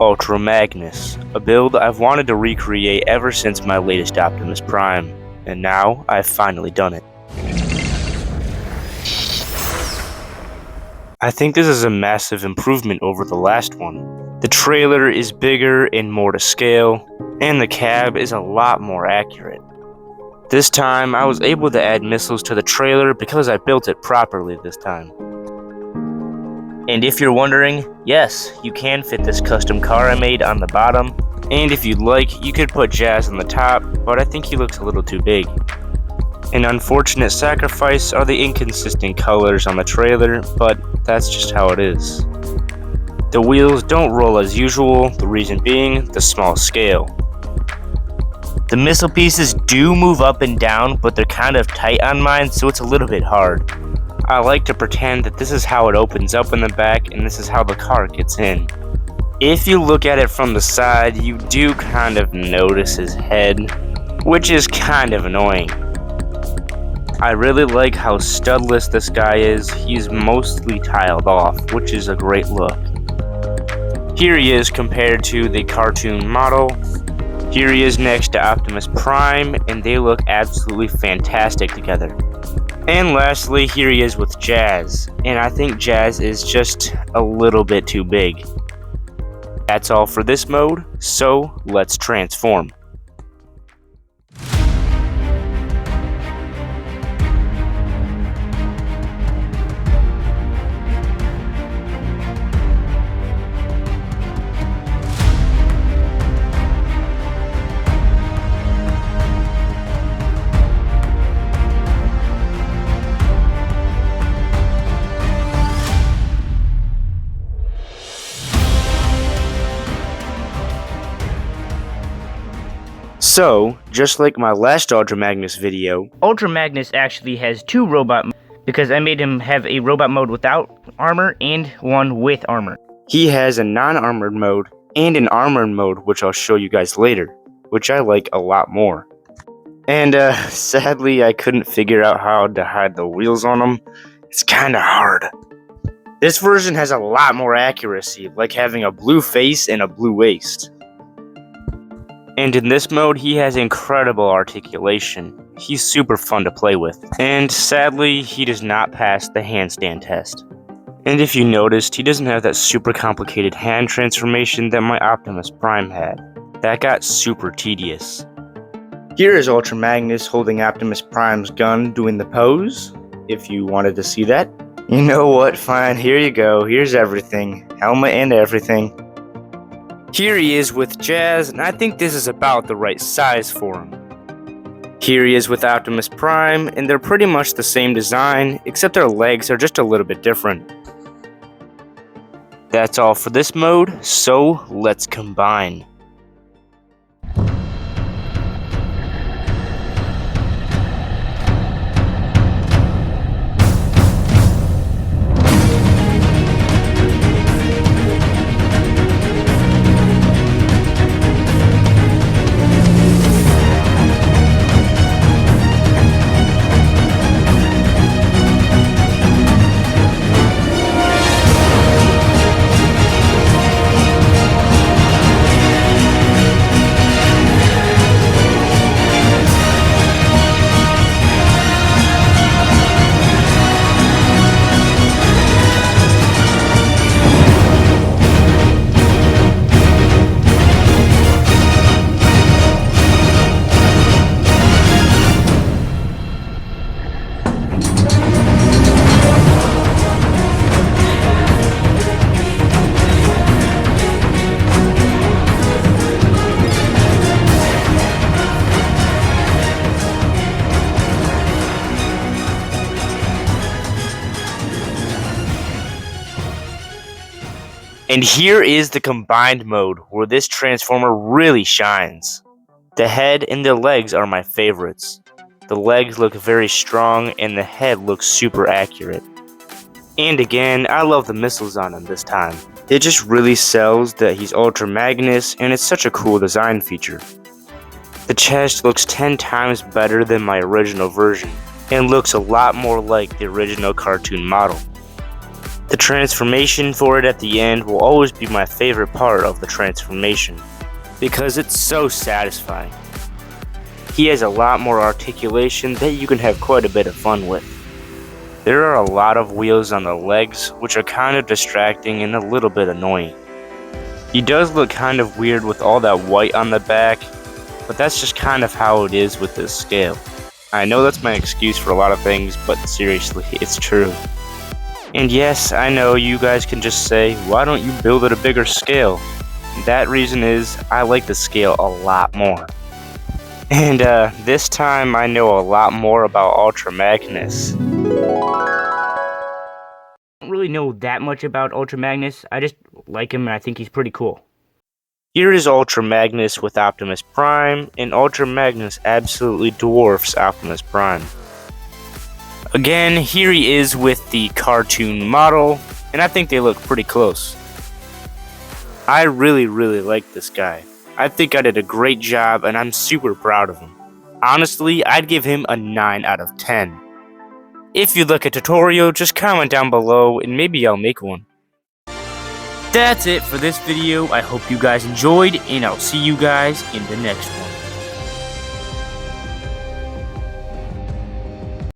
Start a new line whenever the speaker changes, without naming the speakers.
Ultra Magnus, a build I've wanted to recreate ever since my latest Optimus Prime, and now I've finally done it. I think this is a massive improvement over the last one. The trailer is bigger and more to scale, and the cab is a lot more accurate. This time, I was able to add missiles to the trailer because I built it properly this time. And if you're wondering, yes, you can fit this custom car I made on the bottom, and if you'd like, you could put Jazz on the top, but I think he looks a little too big. An unfortunate sacrifice are the inconsistent colors on the trailer, but that's just how it is. The wheels don't roll as usual, the reason being the small scale. The missile pieces do move up and down, but they're kind of tight on mine, so it's a little bit hard. I like to pretend that this is how it opens up in the back and this is how the car gets in. If you look at it from the side, you do kind of notice his head, which is kind of annoying. I really like how studless this guy is. He's mostly tiled off, which is a great look. Here he is compared to the cartoon model. Here he is next to Optimus Prime, and they look absolutely fantastic together. And lastly, here he is with Jazz, and I think Jazz is just a little bit too big. That's all for this mode, so let's transform. So, just like my last Ultra Magnus video, Ultra Magnus actually has two robot modes because I made him have a robot mode without armor and one with armor. He has a non-armored mode and an armored mode, which I'll show you guys later, which I like a lot more. And sadly, I couldn't figure out how to hide the wheels on him. It's kinda hard. This version has a lot more accuracy, like having a blue face and a blue waist. And in this mode, he has incredible articulation. He's super fun to play with. And sadly, he does not pass the handstand test. And if you noticed, he doesn't have that super complicated hand transformation that my Optimus Prime had. That got super tedious. Here is Ultra Magnus holding Optimus Prime's gun doing the pose, if you wanted to see that. You know what, fine, here you go, here's everything. Helmet and everything. Here he is with Jazz, and I think this is about the right size for him. Here he is with Optimus Prime, and they're pretty much the same design, except their legs are just a little bit different. That's all for this mode, so let's combine. And here is the combined mode, where this transformer really shines. The head and the legs are my favorites. The legs look very strong and the head looks super accurate. And again, I love the missiles on him this time. It just really sells that he's Ultra Magnus, and it's such a cool design feature. The chest looks 10 times better than my original version, and looks a lot more like the original cartoon model. The transformation for it at the end will always be my favorite part of the transformation, because it's so satisfying. He has a lot more articulation that you can have quite a bit of fun with. There are a lot of wheels on the legs, which are kind of distracting and a little bit annoying. He does look kind of weird with all that white on the back, but that's just kind of how it is with this scale. I know that's my excuse for a lot of things, but seriously, it's true. And yes, I know you guys can just say, why don't you build it a bigger scale? That reason is, I like the scale a lot more. And this time I know a lot more about Ultra Magnus. I don't really know that much about Ultra Magnus, I just like him and I think he's pretty cool. Here is Ultra Magnus with Optimus Prime, and Ultra Magnus absolutely dwarfs Optimus Prime. Again, here he is with the cartoon model, and I think they look pretty close. I really like this guy. I think I did a great job and I'm super proud of him. Honestly, I'd give him a 9 out of 10. If you'd like a tutorial, just comment down below and maybe I'll make one. That's it for this video. I hope you guys enjoyed, and I'll see you guys in the next one.